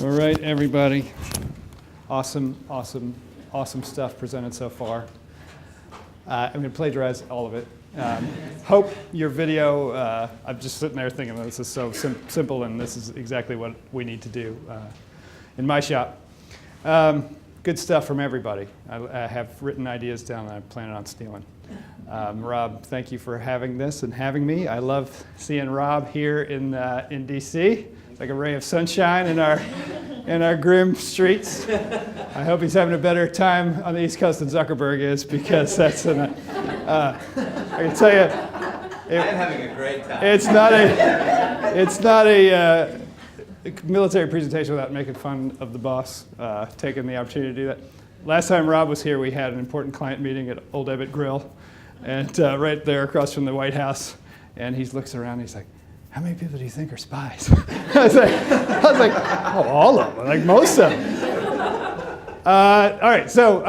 All right, everybody. Awesome stuff presented so far. I'm going to plagiarize all of it. Hope your video, I'm just sitting there thinking this is so simple and this is exactly what we need to do in my shop. Good stuff from everybody. I have written ideas down that I'm planning on stealing. Rob, thank you for having this and having me. I love seeing Rob here in DC. It's like a ray of sunshine in our grim streets. I hope he's having a better time on the East Coast than Zuckerberg is, because that's I can tell you, I'm having a great time. It's not a military presentation without making fun of the boss, taking the opportunity to do that. Last time Rob was here, we had an important client meeting at Old Ebbitt Grill, and right there across from the White House, and he looks around and he's like, "How many people do you think are spies?" I was like, "Oh, all of them, like most of them." All right, so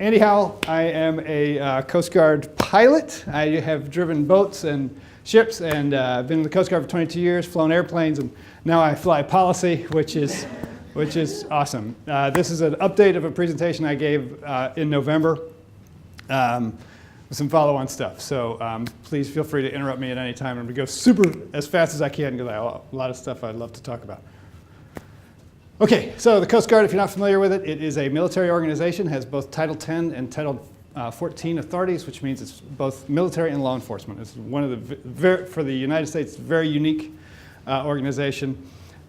Andy Howell, I am a Coast Guard pilot. I have driven boats and ships, and been in the Coast Guard for 22 years, flown airplanes, and now I fly policy, which is awesome. This is an update of a presentation I gave in November. With some follow-on stuff. So please feel free to interrupt me at any time. I'm going to go super as fast as I can because I have a lot of stuff I'd love to talk about. Okay, so the Coast Guard, if you're not familiar with it, it is a military organization, has both Title 10 and Title 14 authorities, which means it's both military and law enforcement. It's one of the, for the United States, very unique organization.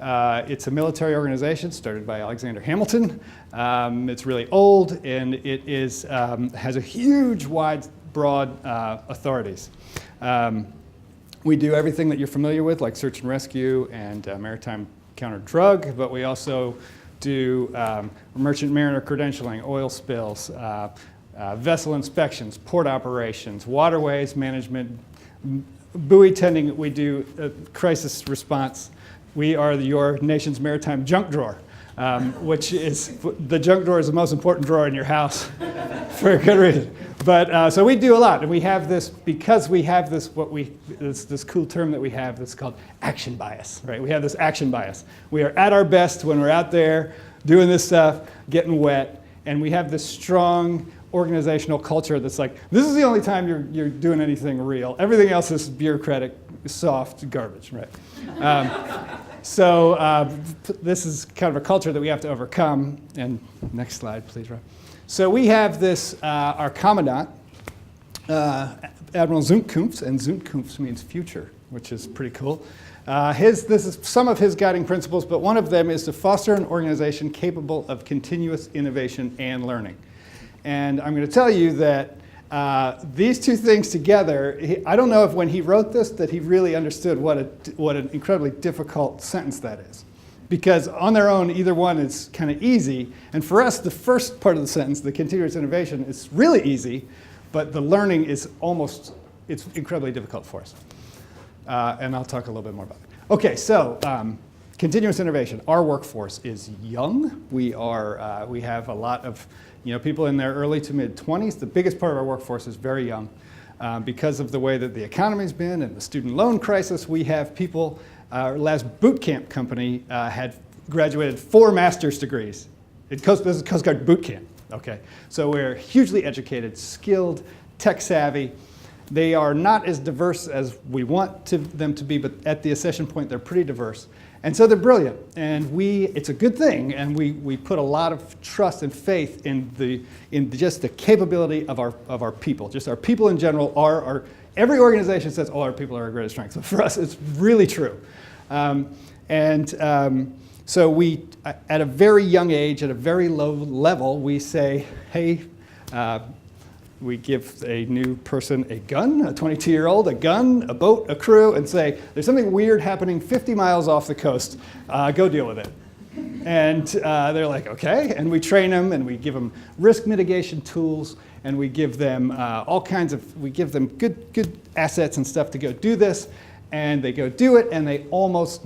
It's a military organization started by Alexander Hamilton. It's really old, and it is, has a huge, broad authorities. We do everything that you're familiar with, like search and rescue and maritime counter-drug, but we also do merchant mariner credentialing, oil spills, vessel inspections, port operations, waterways management, buoy tending. We do crisis response. We are your nation's maritime junk drawer, which is, the junk drawer is the most important drawer in your house for a good reason. But so we do a lot, and we have this, because we have this, this cool term that we have that's called action bias, right? We have this action bias. We are at our best when we're out there doing this stuff, getting wet, and we have this strong organizational culture that's like, this is the only time you're doing anything real. Everything else is bureaucratic, soft garbage, right? So this is kind of a culture that we have to overcome. And next slide, please, Rob. So we have this, our commandant, Admiral Zuntkumpf, and Zuntkumpf means future, which is pretty cool. This is some of his guiding principles, but one of them is to foster an organization capable of continuous innovation and learning. And I'm going to tell you that these two things together, I don't know if when he wrote this that he really understood what an incredibly difficult sentence that is. Because on their own, either one is kind of easy. And for us, the first part of the sentence, the continuous innovation, is really easy, but the learning is it's incredibly difficult for us. And I'll talk a little bit more about it. Okay, so continuous innovation. Our workforce is young. We have a lot of people in their early to mid-20s. The biggest part of our workforce is very young. Because of the way that the economy's been and the student loan crisis, we have people. Our last boot camp company had graduated 4 master's degrees. This is Coast Guard boot camp, okay? So we're hugely educated, skilled, tech savvy. They are not as diverse as we want them to be, but at the accession point, they're pretty diverse. And so they're brilliant, and it's a good thing, and we put a lot of trust and faith in just the capability of our people. Just our people in general are every organization says, "Oh, our people are our greatest strength." So for us, it's really true. So we, at a very young age, at a very low level, we say, "Hey." We give a new person a gun, a 22-year-old, a gun, a boat, a crew, and say, there's something weird happening 50 miles off the coast. Go deal with it. And they're like, okay. And we train them, and we give them risk mitigation tools, and we give them we give them good assets and stuff to go do this. And they go do it, and they almost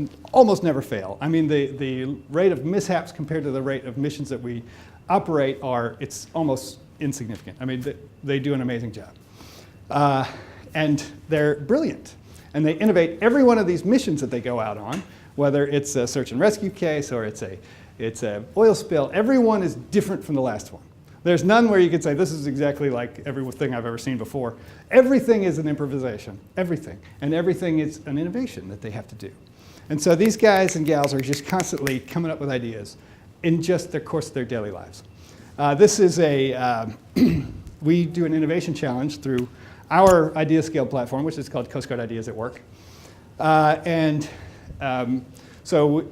never fail. I mean, the rate of mishaps compared to the rate of missions that we operate it's almost insignificant. I mean, they do an amazing job. And they're brilliant. And they innovate every one of these missions that they go out on, whether it's a search and rescue case or it's a it's an oil spill. Everyone is different from the last one. There's none where you could say, this is exactly like everything I've ever seen before. Everything is an improvisation, everything. And everything is an innovation that they have to do. And so these guys and gals are just constantly coming up with ideas in just their course of their daily lives. This is we do an innovation challenge through our IdeaScale platform, which is called Coast Guard Ideas at Work. So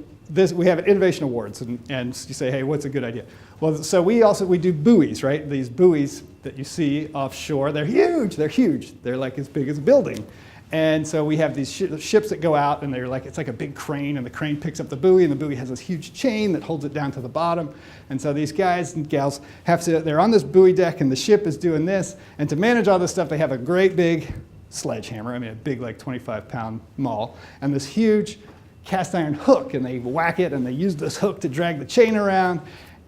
we have innovation awards, and you say, hey, what's a good idea? Well, so we do buoys, right? These buoys that you see offshore, they're huge, they're huge. They're like as big as a building. And so we have these ships that go out, and it's like a big crane, and the crane picks up the buoy, and the buoy has this huge chain that holds it down to the bottom. And so these guys and gals they're on this buoy deck, and the ship is doing this. And to manage all this stuff, they have a great big sledgehammer, a big like 25-pound maul, and this huge cast iron hook, and they whack it, and they use this hook to drag the chain around.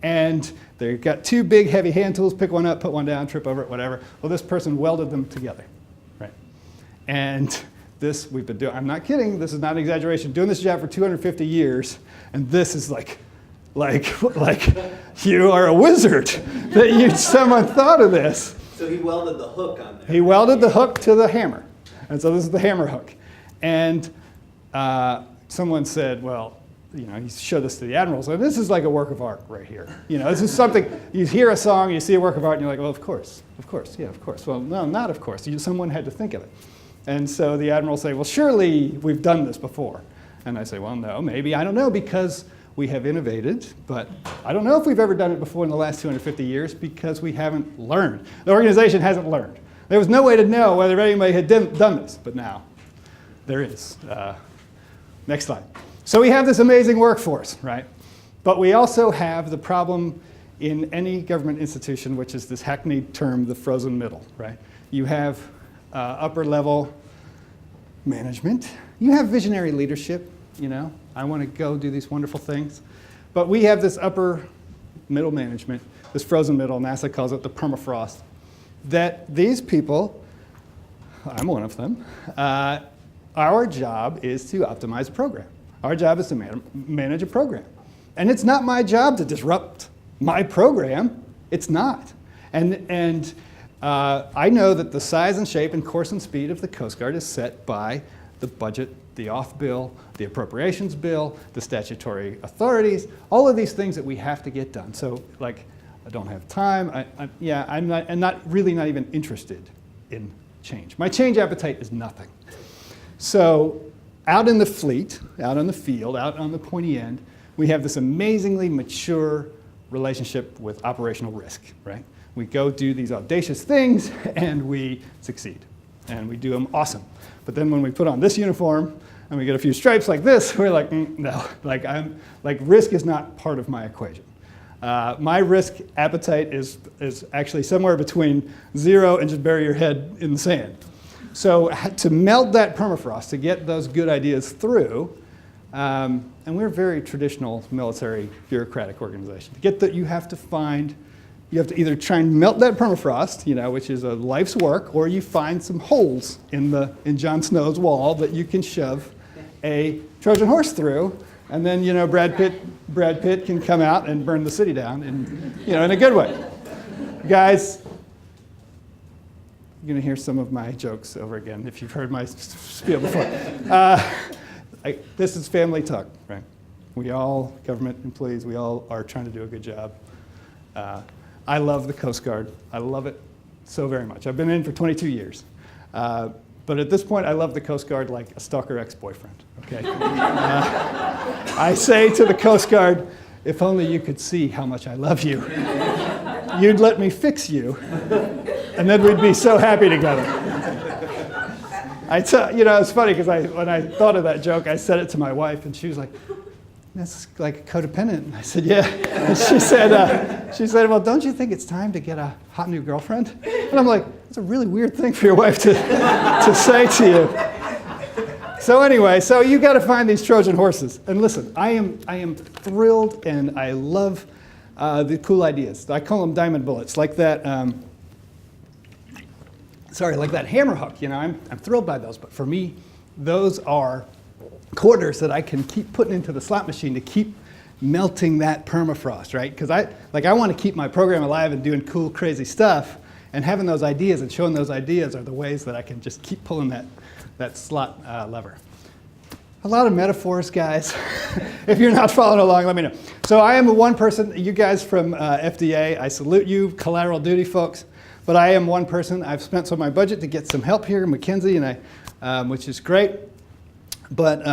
And they've got two big heavy hand tools, pick one up, put one down, trip over it, whatever. Well, this person welded them together, right? And this we've been doing, I'm not kidding, this is not an exaggeration, doing this job for 250 years, and this is like you are a wizard that someone thought of this. So he welded the hook on there. He welded the hook to the hammer. And so this is the hammer hook. And someone said, well, you show this to the admirals, and this is like a work of art right here. This is something, you hear a song, you see a work of art, and you're like, well, of course, yeah, of course. Well, no, not of course. Someone had to think of it. And so the admirals say, well, surely we've done this before. And I say, well, no, maybe, I don't know, because we have innovated, but I don't know if we've ever done it before in the last 250 years because we haven't learned. The organization hasn't learned. There was no way to know whether anybody had done this, but now there is. Next slide. So we have this amazing workforce, right? But we also have the problem in any government institution, which is this hackneyed term, the frozen middle, right? You have upper level management. You have visionary leadership, I want to go do these wonderful things. But we have this upper middle management, this frozen middle, NASA calls it the permafrost, that these people, I'm one of them, our job is to optimize a program. Our job is to manage a program. And it's not my job to disrupt my program. It's not. And I know that the size and shape and course and speed of the Coast Guard is set by the budget, the off bill, the appropriations bill, the statutory authorities, all of these things that we have to get done. So like, I don't have time. I'm not even interested in change. My change appetite is nothing. So out in the fleet, out on the field, out on the pointy end, we have this amazingly mature relationship with operational risk, right? We go do these audacious things and we succeed. And we do them awesome. But then when we put on this uniform and we get a few stripes like this, we're like, no, risk is not part of my equation. My risk appetite is actually somewhere between 0 and just bury your head in the sand. So to melt that permafrost, to get those good ideas through, and we're a very traditional military bureaucratic organization. To get that, you have to either try and melt that permafrost, which is a life's work, or you find some holes in Jon Snow's wall that you can shove a Trojan horse through, and then Brad Pitt can come out and burn the city down, in a good way. Guys, you're going to hear some of my jokes over again if you've heard my spiel before. This is family talk, right? We all, government employees, we all are trying to do a good job. I love the Coast Guard. I love it so very much. I've been in for 22 years. But at this point, I love the Coast Guard like a stalker ex-boyfriend, okay? I say to the Coast Guard, if only you could see how much I love you. You'd let me fix you, and then we'd be so happy together. It's funny because when I thought of that joke, I said it to my wife, and she was like, that's like codependent. And I said, yeah. And she said, well, don't you think it's time to get a hot new girlfriend? And I'm like, that's a really weird thing for your wife to say to you. So anyway, so you got to find these Trojan horses. And listen, I am thrilled, and I love the cool ideas. I call them diamond bullets, like that. Like that hammer hook. I'm thrilled by those, but for me, those are quarters that I can keep putting into the slot machine to keep melting that permafrost, right? Because I want to keep my program alive and doing cool, crazy stuff, and having those ideas and showing those ideas are the ways that I can just keep pulling that slot lever. A lot of metaphors, guys. If you're not following along, let me know. So I am one person. You guys from FDA, I salute you, collateral duty folks. But I am one person. I've spent some of my budget to get some help here, McKinsey, and which is great. But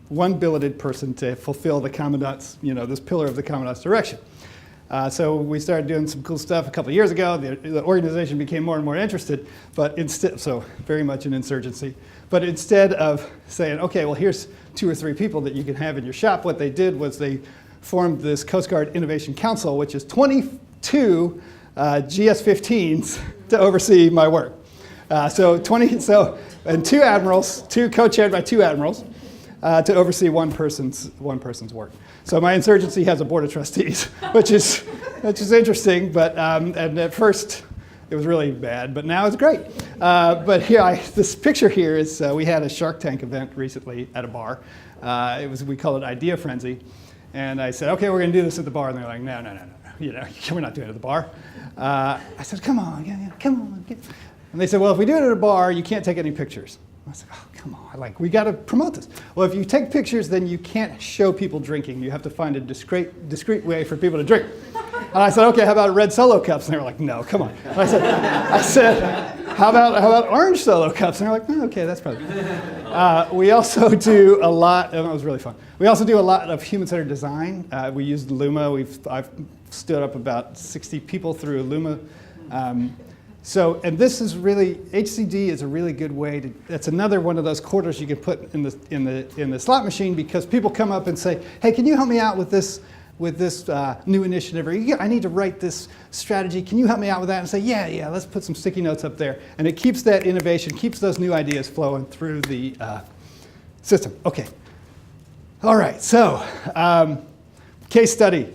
one billeted person to fulfill the Commandant's, this pillar of the Commandant's direction. So we started doing some cool stuff a couple of years ago. The organization became more and more interested, but instead, so very much an insurgency. But instead of saying, okay, well, here's 2 or 3 people that you can have in your shop, what they did was they formed this Coast Guard Innovation Council, which is 22 GS-15s to oversee my work. And 2 admirals, co-chaired by 2 admirals, to oversee one person's work. So my insurgency has a board of trustees, which is interesting. But and at first it was really bad, but now it's great. But here, this picture here is we had a Shark Tank event recently at a bar. We call it Idea Frenzy, and I said, okay, we're going to do this at the bar, and they're like, no, we're not doing it at the bar. I said, come on, come on. And they said, well, if we do it at a bar, you can't take any pictures. I said, oh, come on, we got to promote this. Well, if you take pictures, then you can't show people drinking. You have to find a discreet way for people to drink. And I said, okay, how about red Solo cups? And they were like, no, come on. And I said, how about orange Solo cups? And they're like, oh, okay, that's probably good. We also do a lot, and it was really fun. We also do a lot of human-centered design. We used Luma. I've stood up about 60 people through Luma. And this is really, HCD is a really good way to, that's another one of those quarters you can put in the slot machine, because people come up and say, hey, can you help me out with this new initiative? Or I need to write this strategy. Can you help me out with that? And say, yeah, let's put some sticky notes up there. And it keeps that innovation, keeps those new ideas flowing through the system. Okay. All right, so case study.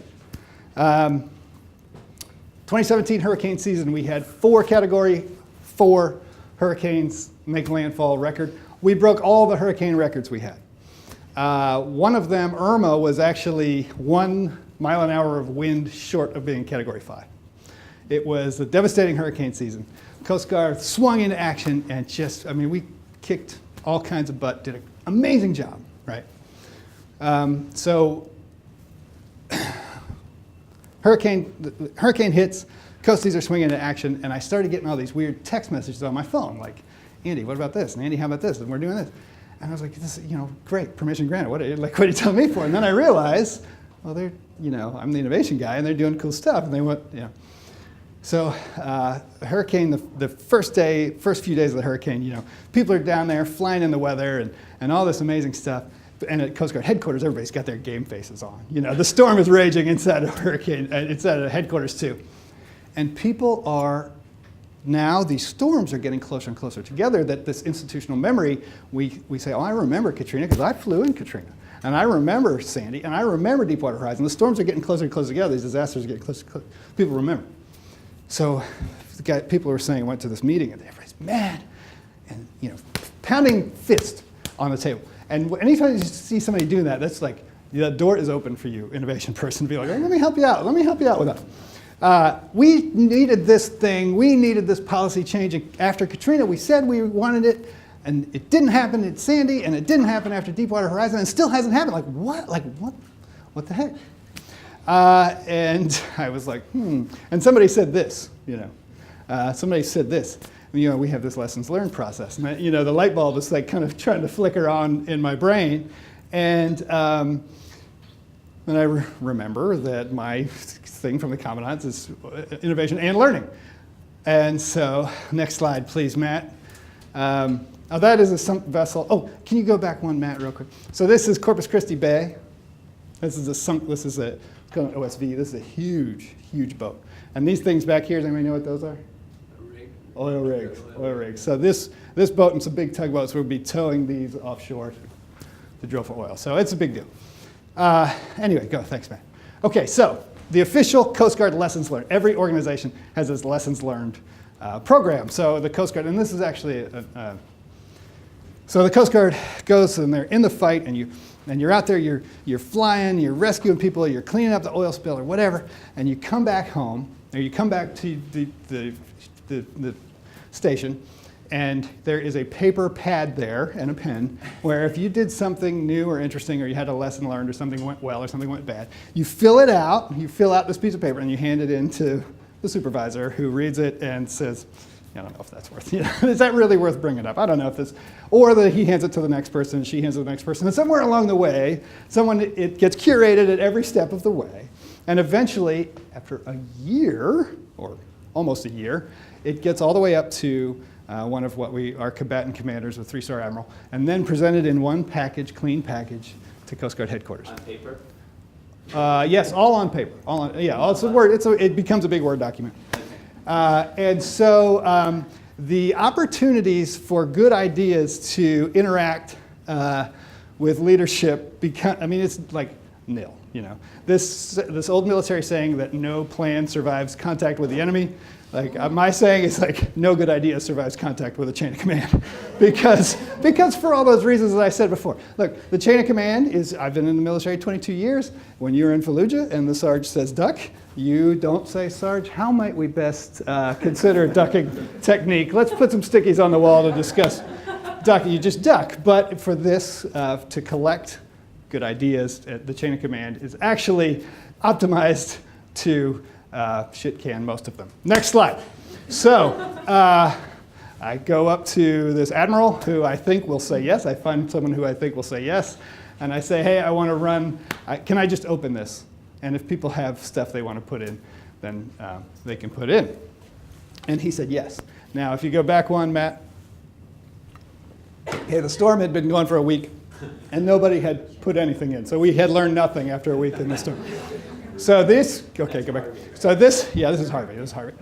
2017 hurricane season, we had 4 Category 4 hurricanes make landfall record. We broke all the hurricane records we had. One of them, Irma, was actually 1 mile an hour of wind short of being Category 5. It was a devastating hurricane season. Coast Guard swung into action and we kicked all kinds of butt, did an amazing job, right? Hurricane hits, coasties are swinging into action, and I started getting all these weird text messages on my phone, like, Andy, what about this? And Andy, how about this? And we're doing this. And I was like, this, great, permission granted. What are you telling me for? And then I realized, well, I'm the innovation guy, and they're doing cool stuff, and they want, So hurricane, the first few days of the hurricane, people are down there flying in the weather and all this amazing stuff. And at Coast Guard headquarters, everybody's got their game faces on. The storm is raging inside of headquarters too. And people are now, these storms are getting closer and closer together, that this institutional memory, we say, oh, I remember Katrina because I flew in Katrina. And I remember Sandy, and I remember Deepwater Horizon. The storms are getting closer and closer together. These disasters are getting closer and closer. People remember. So people were saying, went to this meeting, and everybody's mad, and pounding fist on the table. And anytime you see somebody doing that, that's like, the door is open for you, innovation person, to be like, oh, let me help you out. Let me help you out with that. We needed this thing. We needed this policy change. And after Katrina, we said we wanted it, and it didn't happen at Sandy, and it didn't happen after Deepwater Horizon, and it still hasn't happened. Like, what? Like, what the heck? And I was like, And somebody said this, Somebody said this. We have this lessons learned process. And the light bulb is like kind of trying to flicker on in my brain. And I remember that my thing from the Commandants is innovation and learning. And so, next slide, please, Matt. That is a sunk vessel. Oh, can you go back one, Matt, real quick? So this is Corpus Christi Bay. It's called an OSV. This is a huge, huge boat. And these things back here, does anybody know what those are? Oil rigs. So this boat and some big tugboats will be towing these offshore to drill for oil. So it's a big deal. Anyway, go. Thanks, Matt. Okay, so the official Coast Guard lessons learned. Every organization has this lessons learned program. So the Coast Guard, and this is actually so the Coast Guard goes and they're in the fight, and And you're out there, you're flying, you're rescuing people, you're cleaning up the oil spill or whatever, and you come back home, or you come back to the station, and there is a paper pad there and a pen where if you did something new or interesting, or you had a lesson learned, or something went well, or something went bad, you fill it out, you fill out this piece of paper, and you hand it in to the supervisor, who reads it and says, I don't know if that's worth, is that really worth bringing up? I don't know if this, or that he hands it to the next person, she hands it to the next person, and somewhere along the way, it gets curated at every step of the way, and eventually, after a year, or almost a year, it gets all the way up to one of our combatant commanders, a 3-star admiral, and then presented in one package, clean package, to Coast Guard headquarters. On paper? Yes, all on paper. It's a Word. It becomes a big Word document. And so the opportunities for good ideas to interact with leadership it's like nil. This old military saying that no plan survives contact with the enemy. My saying is no good idea survives contact with a chain of command, because for all those reasons that I said before. Look, the chain of command is, I've been in the military 22 years. When you're in Fallujah and the Sarge says duck, you don't say, Sarge, how might we best consider ducking technique? Let's put some stickies on the wall to discuss ducking. You just duck. But for this, to collect good ideas, the chain of command is actually optimized to shit can most of them. Next slide. So I go up to this admiral who I think will say yes. I find someone who I think will say yes. And I say, hey, I want to run. Can I just open this? And if people have stuff they want to put in, then they can put in. And he said yes. Now, if you go back one, Matt. Okay, the storm had been going for a week, and nobody had put anything in. So we had learned nothing after a week in the storm. So this, okay, go back. So this is Harvey. This is Harvey.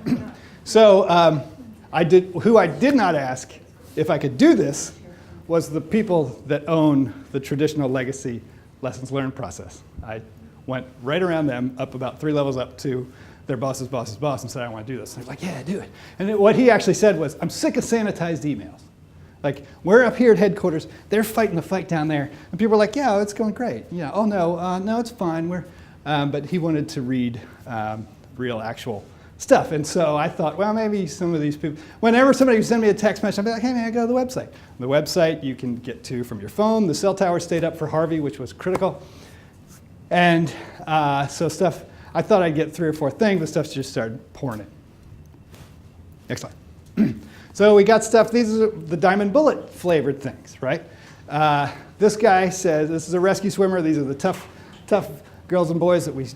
So who I did not ask if I could do this was the people that own the traditional legacy lessons learned process. I went right around them, up about 3 levels up to their boss's boss's boss, and said, I want to do this. And they're like, yeah, do it. And what he actually said was, I'm sick of sanitized emails. We're up here at headquarters, they're fighting the fight down there. And people are like, yeah, it's going great. Yeah, oh no, it's fine. But he wanted to read real, actual stuff. And so I thought, well, maybe some of these people, whenever somebody would send me a text message, I'd be like, hey, man, go to the website. The website you can get to from your phone. The cell tower stayed up for Harvey, which was critical. And so stuff, I thought I'd get 3 or 4 things, but stuff just started pouring in. Next slide. So we got stuff, these are the diamond bullet flavored things, right? This guy says, this is a rescue swimmer, these are the tough girls and boys that we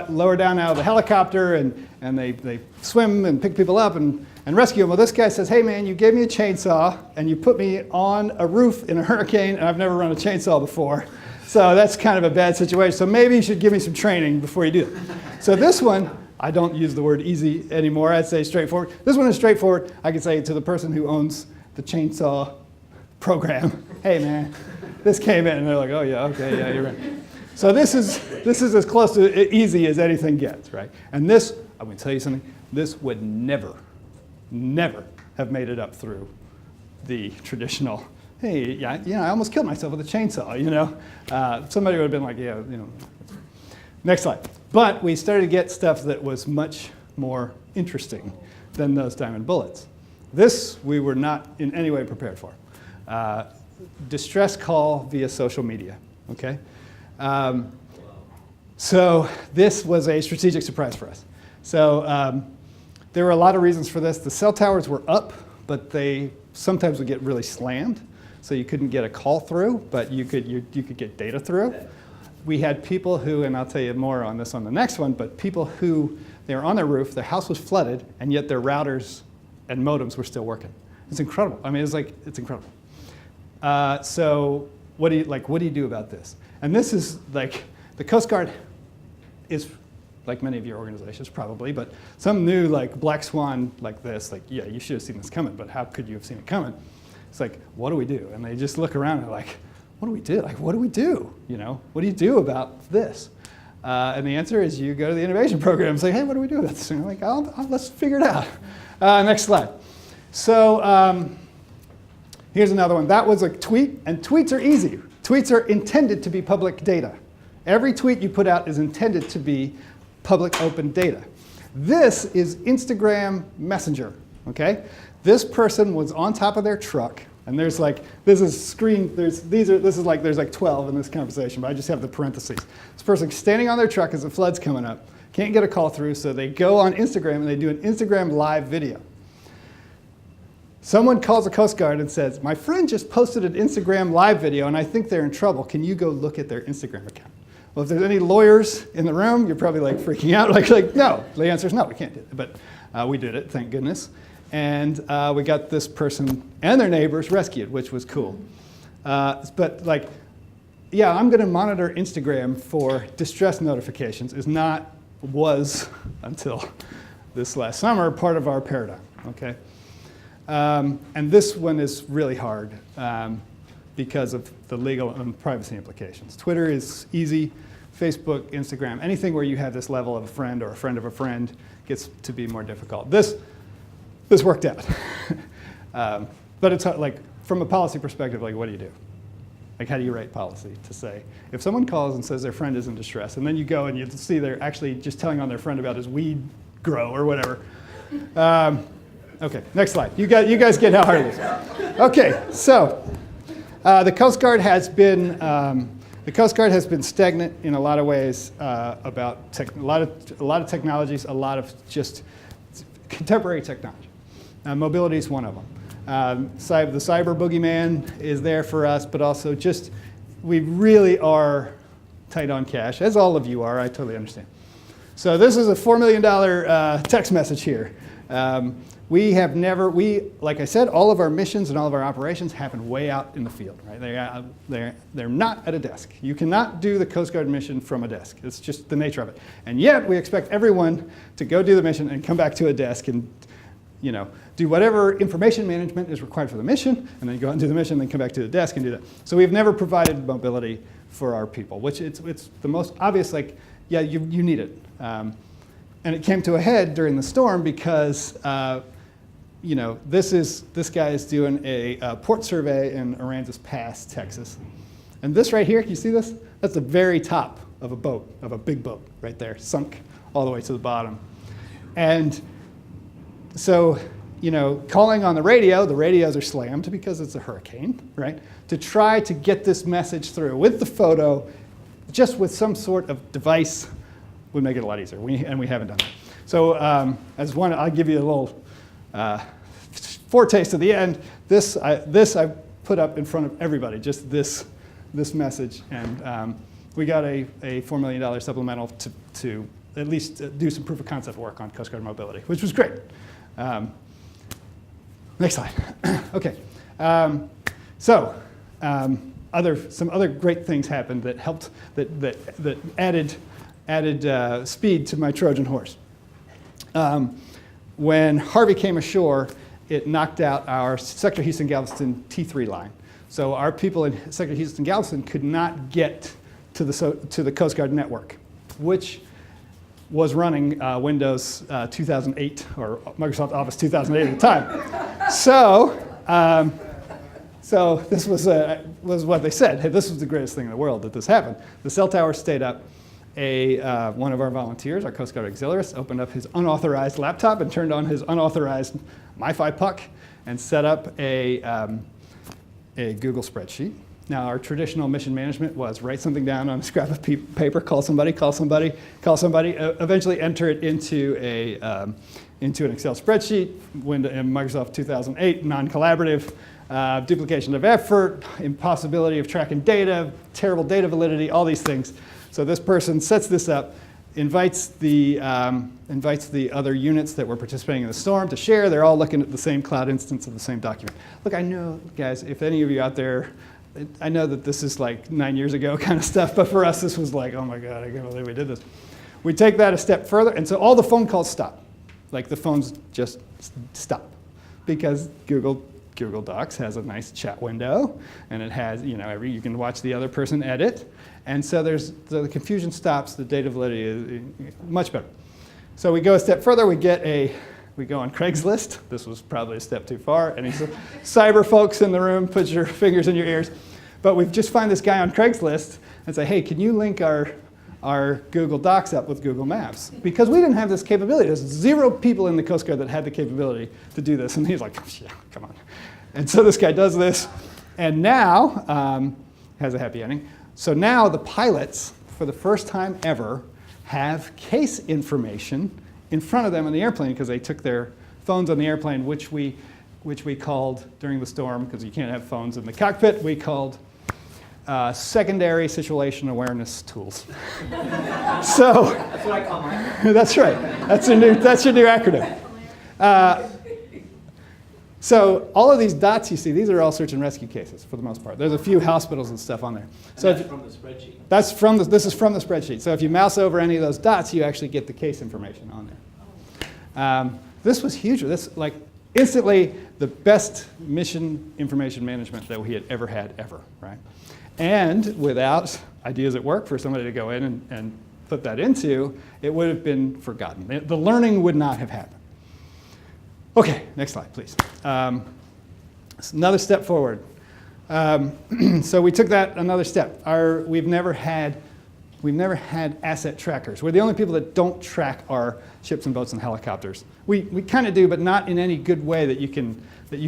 lower down out of the helicopter, and they swim and pick people up and rescue them. Well, this guy says, hey man, you gave me a chainsaw and you put me on a roof in a hurricane, and I've never run a chainsaw before. So that's kind of a bad situation. So maybe you should give me some training before you do it. So this one, I don't use the word easy anymore. I'd say straightforward. This one is straightforward. I could say to the person who owns the chainsaw program, hey man, this came in, and they're like, oh yeah, okay, yeah, you're right. So this is as close to easy as anything gets, right? And this, I'm going to tell you something, this would never have made it up through the traditional, hey, yeah, I almost killed myself with a chainsaw, Somebody would have been like, yeah, Next slide. But we started to get stuff that was much more interesting than those diamond bullets. This we were not in any way prepared for. Distress call via social media, okay? So this was a strategic surprise for us. So there were a lot of reasons for this. The cell towers were up, but they sometimes would get really slammed. So you couldn't get a call through, but you could get data through. We had people who, and I'll tell you more on this on the next one, but people who, they were on their roof, their house was flooded, and yet their routers and modems were still working. It's incredible. I mean, it's incredible. So what do you do about this? And this is the Coast Guard is, like many of your organizations probably, but some new black swan like this, yeah, you should have seen this coming, but how could you have seen it coming? It's like, what do we do? And they just look around and they're like, what do we do? What do we do? What do you do about this? And the answer is you go to the innovation program and say, hey, what do we do about this? And they're like, let's figure it out. Next slide. So here's another one. That was a tweet, and tweets are easy. Tweets are intended to be public data. Every tweet you put out is intended to be public open data. This is Instagram Messenger, okay? This person was on top of their truck, and there's like, this is 12 in this conversation, but I just have the parentheses. This person's standing on their truck as the flood's coming up, can't get a call through, so they go on Instagram and they do an Instagram live video. Someone calls the Coast Guard and says, my friend just posted an Instagram live video and I think they're in trouble. Can you go look at their Instagram account? Well, if there's any lawyers in the room, you're probably like freaking out, like no. The answer is no, we can't do it. But we did it, thank goodness. And we got this person and their neighbors rescued, which was cool. But like, yeah, I'm going to monitor Instagram for distress notifications was until this last summer part of our paradigm, okay? And this one is really hard because of the legal and privacy implications. Twitter is easy. Facebook, Instagram, anything where you have this level of a friend or a friend of a friend gets to be more difficult. This worked out. But it's like, from a policy perspective, like, what do you do? Like, how do you write policy to say, if someone calls and says their friend is in distress, and then you go and you see they're actually just telling on their friend about his weed grow or whatever. Okay, next slide. You guys get how hard it is. Okay, so the Coast Guard has been stagnant in a lot of ways about a lot of technologies, a lot of just contemporary technology. Mobility is one of them. The cyber boogeyman is there for us, but also just we really are tight on cash, as all of you are. I totally understand. So this is a $4 million text message here. Like I said, all of our missions and all of our operations happen way out in the field, right? They're not at a desk. You cannot do the Coast Guard mission from a desk. It's just the nature of it. And yet, we expect everyone to go do the mission and come back to a desk and, do whatever information management is required for the mission, and then go out and do the mission, and then come back to the desk and do that. So we've never provided mobility for our people, which it's the most obvious, like, yeah, you need it. And it came to a head during the storm because this guy is doing a port survey in Aransas Pass, Texas. And this right here, can you see this? That's the very top of a boat, of a big boat right there, sunk all the way to the bottom. And so, calling on the radios are slammed because it's a hurricane, right? To try to get this message through with the photo, just with some sort of device would make it a lot easier, and we haven't done that. So I'll give you a little foretaste of the end. This I put up in front of everybody, just this message, and we got a $4 million supplemental to at least do some proof of concept work on Coast Guard mobility, which was great. Next slide. Okay. Some other great things happened that helped, that added speed to my Trojan horse. When Harvey came ashore, it knocked out our Sector Houston-Galveston T3 line. So our people in Sector Houston-Galveston could not get to the Coast Guard network, which was running Windows 2008 or Microsoft Office 2008 at the time. So this was what they said. Hey, this was the greatest thing in the world that this happened. The cell tower stayed up. One of our volunteers, our Coast Guard auxiliarist, opened up his unauthorized laptop and turned on his unauthorized MiFi puck and set up a Google spreadsheet. Now, our traditional mission management was write something down on a scrap of paper, call somebody, eventually enter it into an Excel spreadsheet. In Microsoft 2008, non-collaborative, duplication of effort, impossibility of tracking data, terrible data validity, all these things. So this person sets this up, invites the other units that were participating in the storm to share. They're all looking at the same cloud instance of the same document. Look, I know, guys, if any of you out there, I know that this is like 9 years ago kind of stuff, but for us this was like, oh my God, I can't believe we did this. We take that a step further, and so all the phone calls stop. Like the phones just stop because Google Docs has a nice chat window, and it has, you can watch the other person edit. And so the confusion stops, the data validity is much better. So we go a step further, we go on Craigslist. This was probably a step too far. Any cyber folks in the room, put your fingers in your ears. But we just find this guy on Craigslist and say, hey, can you link our Google Docs up with Google Maps? Because we didn't have this capability. There's 0 people in the Coast Guard that had the capability to do this. And he's like, yeah, come on. And so this guy does this. And now, has a happy ending. So now the pilots, for the first time ever, have case information in front of them in the airplane because they took their phones on the airplane, which we called during the storm, because you can't have phones in the cockpit, we called secondary situation awareness tools. So That's what I call mine. that's right. That's your new acronym. So all of these dots you see, these are all search and rescue cases for the most part. There's a few hospitals and stuff on there. So That's from the spreadsheet. this is from the spreadsheet. So if you mouse over any of those dots, you actually get the case information on there. This was huge. This, like, instantly the best mission information management that we had ever had, right? And without ideas at work for somebody to go in and put that into, it would have been forgotten. The learning would not have happened. Okay, next slide, please. Another step forward. So we took that another step. We've never had asset trackers. We're the only people that don't track our ships and boats and helicopters. We kind of do, but not in any good way that you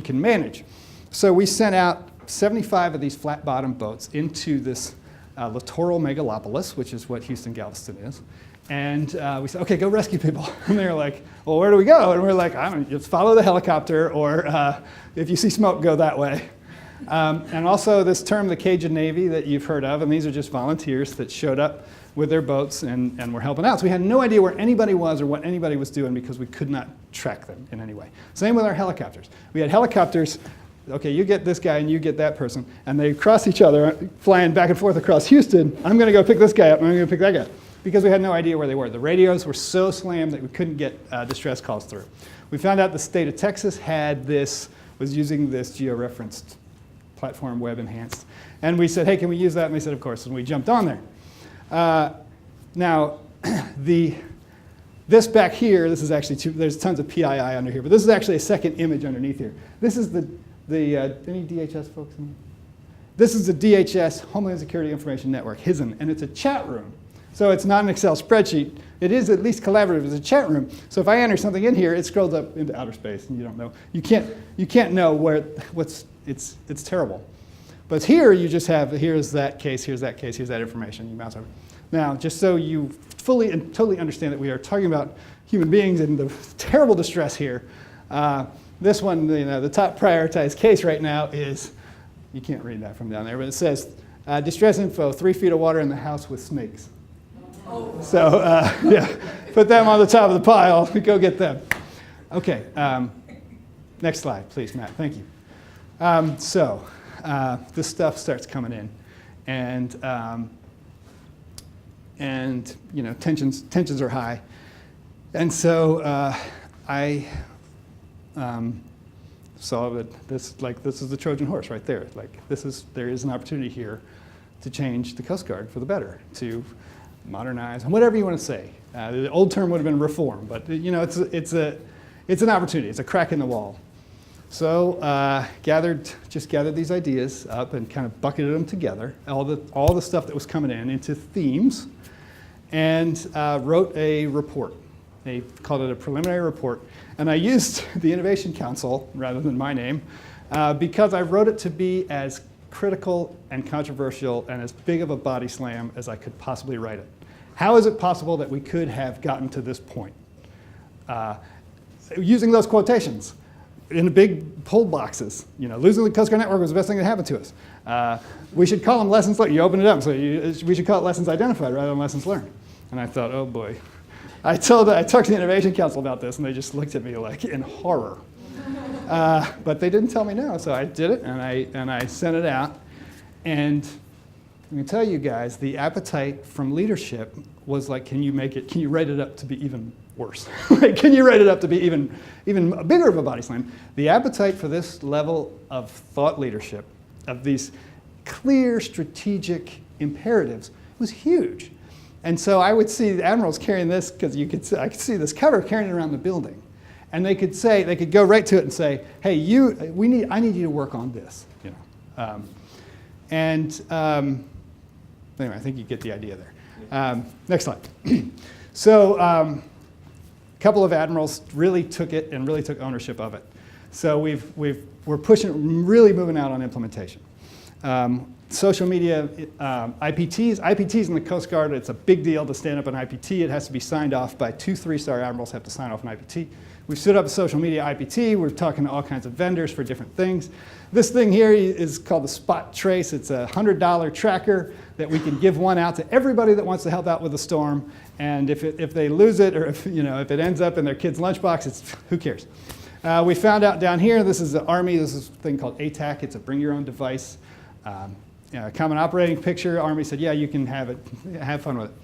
can manage. So we sent out 75 of these flat-bottom boats into this littoral megalopolis, which is what Houston Galveston is. And we said, okay, go rescue people. And they were like, well, where do we go? And we're like, I don't know, just follow the helicopter, or if you see smoke, go that way. And also this term, the Cajun Navy, that you've heard of, and these are just volunteers that showed up with their boats and were helping out. So we had no idea where anybody was or what anybody was doing because we could not track them in any way. Same with our helicopters. We had helicopters, okay, you get this guy and you get that person, and they cross each other, flying back and forth across Houston. I'm going to go pick this guy up, and I'm going to pick that guy up, because we had no idea where they were. The radios were so slammed that we couldn't get distress calls through. We found out the state of Texas was using this georeferenced platform, web enhanced. And we said, hey, can we use that? And they said, of course, and we jumped on there. Now, this back here, this is actually there's tons of PII under here, but this is actually a second image underneath here. This is any DHS folks in here? This is the DHS, Homeland Security Information Network, HISN, and it's a chat room. So it's not an Excel spreadsheet. It is at least collaborative as a chat room. So if I enter something in here, it scrolls up into outer space, and you don't know. You can't know it's terrible. But here you just have, here's that case, here's that case, here's that information. You mouse over. Now, just so you fully and totally understand that we are talking about human beings and the terrible distress here, this one, the top prioritized case right now is, you can't read that from down there, but it says, distress info, 3 feet of water in the house with snakes. So, yeah, put them on the top of the pile. Go get them. Okay, next slide, please, Matt. Thank you. This stuff starts coming in, and tensions are high, and so I saw that this is the Trojan horse right there. There is an opportunity here to change the Coast Guard for the better, to modernize, whatever you want to say. The old term would have been reform, but it's an opportunity. It's a crack in the wall. So gathered these ideas up and kind of bucketed them together, all the stuff that was coming in, into themes, and wrote a report. They called it a preliminary report. And I used the Innovation Council rather than my name because I wrote it to be as critical and controversial and as big of a body slam as I could possibly write it. How is it possible that we could have gotten to this point? Using those quotations in the big pull boxes. Losing the Coast Guard network was the best thing that happened to us. We should call them lessons learned. You open it up, so we should call it lessons identified rather than lessons learned. And I thought, oh boy. I talked to the Innovation Council about this, and they just looked at me like in horror. But they didn't tell me no, so I did it, and I sent it out. And let me tell you guys, the appetite from leadership was like, can you write it up to be even worse? Can you write it up to be even bigger of a body slam? The appetite for this level of thought leadership, of these clear strategic imperatives, was huge. And so I would see the admirals carrying this, because I could see this cover carrying it around the building. And they could go right to it and say, hey, I need you to work on this. And anyway, I think you get the idea there. Next slide. So a couple of admirals really took it and really took ownership of it. So we're pushing, really moving out on implementation. Social media, IPTs in the Coast Guard, it's a big deal to stand up an IPT. It has to be signed off by 2 3-star admirals have to sign off an IPT. We've stood up a social media IPT. We're talking to all kinds of vendors for different things. This thing here is called the Spot Trace. It's a $100 tracker that we can give one out to everybody that wants to help out with a storm. And if they lose it, or if it ends up in their kid's lunchbox, who cares? We found out down here, this is the Army, this is a thing called ATAC. It's a bring your own device. Common operating picture. Army said, yeah, you can have it, have fun with it.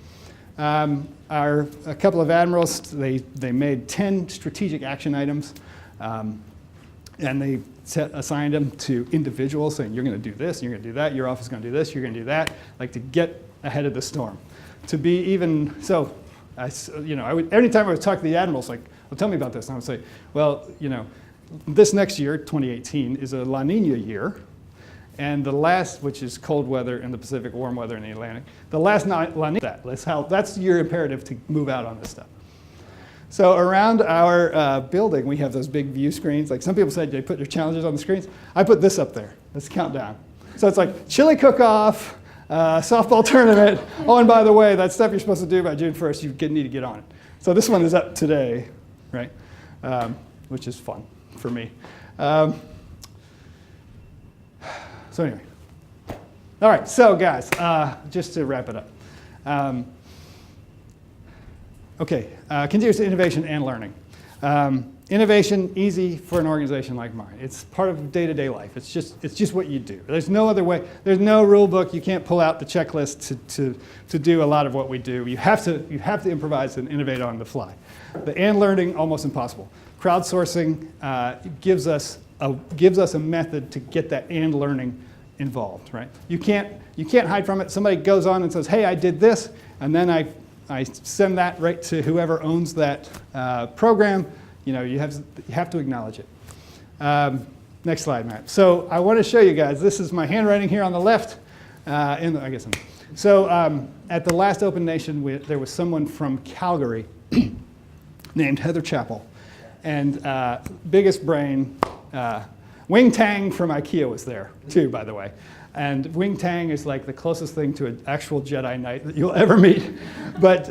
A couple of admirals, they made 10 strategic action items, and they assigned them to individuals, saying, you're going to do this, you're going to do that, your office is going to do this, you're going to do that, like to get ahead of the storm. To be even, so, anytime I would talk to the admirals, like, well, tell me about this, and I would say, well, this next year, 2018, is a La Nina year. And the last, which is cold weather in the Pacific, warm weather in the Atlantic, the last La Nina, that's your imperative to move out on this stuff. So around our building, we have those big view screens. Like some people said, they put their challenges on the screens. I put this up there. Let's count down. So it's like chili cook-off, softball tournament. Oh, and by the way, that stuff you're supposed to do by June 1st, you need to get on it. So this one is up today, right? Which is fun for me. So anyway, all right, so guys, just to wrap it up. Continuous innovation and learning. Innovation, easy for an organization like mine. It's part of day-to-day life. It's just what you do. There's no other way. There's no rule book. You can't pull out the checklist to do a lot of what we do. You have to improvise and innovate on the fly. The and learning, almost impossible. Crowdsourcing gives us a method to get that and learning involved, right? You can't hide from it. Somebody goes on and says, hey, I did this, and then I send that right to whoever owns that program. You have to acknowledge it. Next slide, Matt. So I want to show you guys, this is my handwriting here on the left. At the last Open Nation, there was someone from Calgary named Heather Chappell. And biggest brain, Wing Tang from IKEA was there too, by the way. And Wing Tang is like the closest thing to an actual Jedi Knight that you'll ever meet. But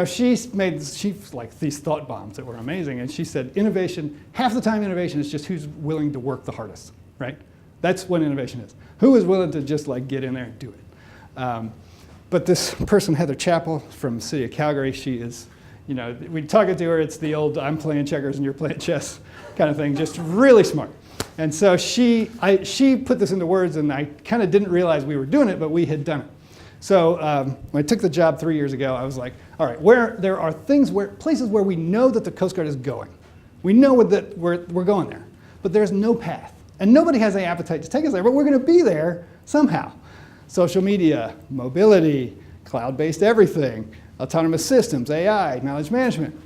she's like these thought bombs that were amazing. And she said, innovation, half the time innovation is just who's willing to work the hardest, right? That's what innovation is. Who is willing to just like get in there and do it? But this person, Heather Chappell from the city of Calgary, she is, we talking to her, it's the old I'm playing checkers and you're playing chess kind of thing, just really smart. And so she put this into words, and I kind of didn't realize we were doing it, but we had done it. So when I took the job 3 years ago, I was like, all right, where there are places where we know that the Coast Guard is going. We know that we're going there, but there's no path. And nobody has any appetite to take us there, but we're going to be there somehow. Social media, mobility, cloud-based everything, autonomous systems, AI, knowledge management.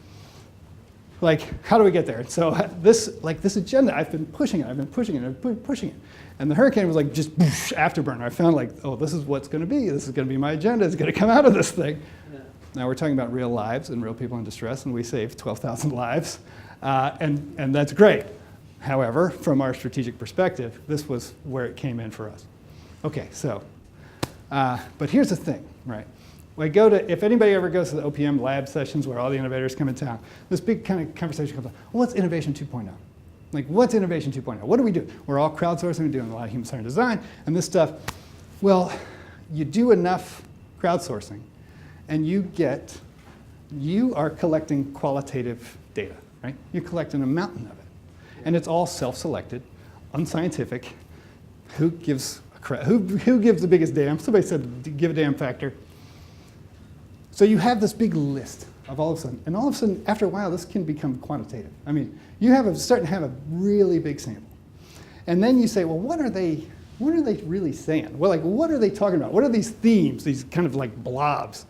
Like, how do we get there? So this agenda, I've been pushing it. And the Hurricane was like just boosh, afterburner. I found like, oh, this is what's going to be. This is going to be my agenda. It's going to come out of this thing. Yeah. Now we're talking about real lives and real people in distress, and we saved 12,000 lives. And that's great. However, from our strategic perspective, this was where it came in for us. Okay, so, but here's the thing, right? If anybody ever goes to the OPM lab sessions where all the innovators come in town, this big kind of conversation comes up, well, what's Innovation 2.0? Like, what's Innovation 2.0? What do we do? We're all crowdsourcing, we're doing a lot of human-centered design, and this stuff. Well, you do enough crowdsourcing, and you are collecting qualitative data, right? You're collecting a mountain of it. And it's all self-selected, unscientific. Who gives the biggest damn? Somebody said, give a damn factor. So you have this big list of all of a sudden, and all of a sudden, after a while, this can become quantitative. I mean, starting to have a really big sample. And then you say, well, what are they really saying? Well, like, what are they talking about? What are these themes, these kind of like blobs?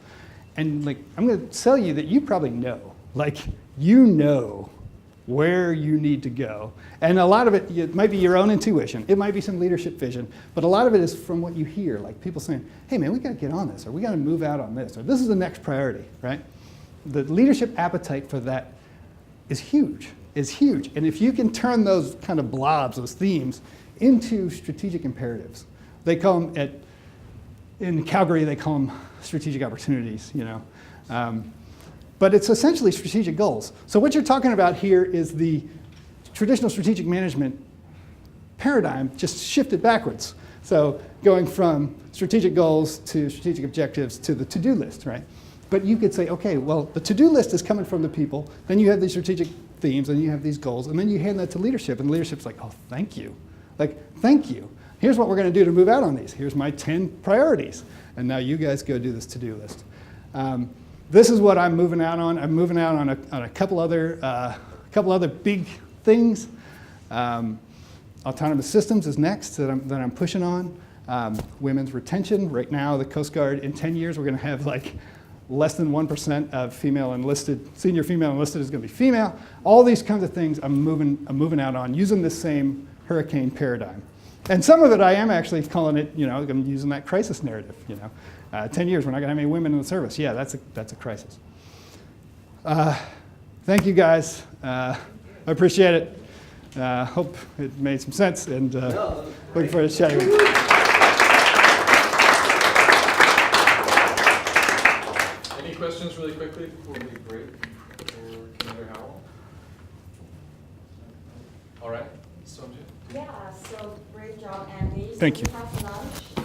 And like, I'm going to tell you that you probably know. Like, where you need to go. And a lot of it might be your own intuition. It might be some leadership vision. But a lot of it is from what you hear, like people saying, hey, man, we got to get on this, or we got to move out on this, or this is the next priority, right? The leadership appetite for that is huge, And if you can turn those kind of blobs, those themes, into strategic imperatives. They call them, in Calgary, they call them strategic opportunities, you know. But it's essentially strategic goals. So what you're talking about here is the traditional strategic management paradigm just shifted backwards. So going from strategic goals to strategic objectives to the to-do list, right? But you could say, okay, well, the to-do list is coming from the people, then you have these strategic themes, and you have these goals, and then you hand that to leadership, and leadership's like, oh, thank you. Like, thank you. Here's what we're going to do to move out on these. Here's my 10 priorities. And now you guys go do this to-do list. This is what I'm moving out on. I'm moving out on a couple other big things. Autonomous systems is next that I'm pushing on. Women's retention. Right now, the Coast Guard, in 10 years, we're going to have like less than 1% of senior female enlisted is going to be female. All these kinds of things I'm moving out on using this same hurricane paradigm. And some of it I am actually calling it, you know, I'm using that crisis narrative, you know. 10 years, we're not going to have any women in the service. Yeah, that's a crisis. Thank you, guys. I appreciate it. Hope it made some sense, and looking forward to chatting with you. Any questions really quickly before we break for Commander Howell? All right, Sonja? Yeah, so great job, Andy. Thank you. We have lunch. I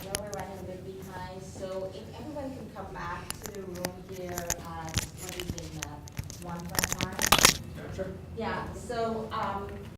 know we're running a bit behind, so if everyone can come back to the room here at, what do you think, 1:5? Yeah, sure. Yeah, so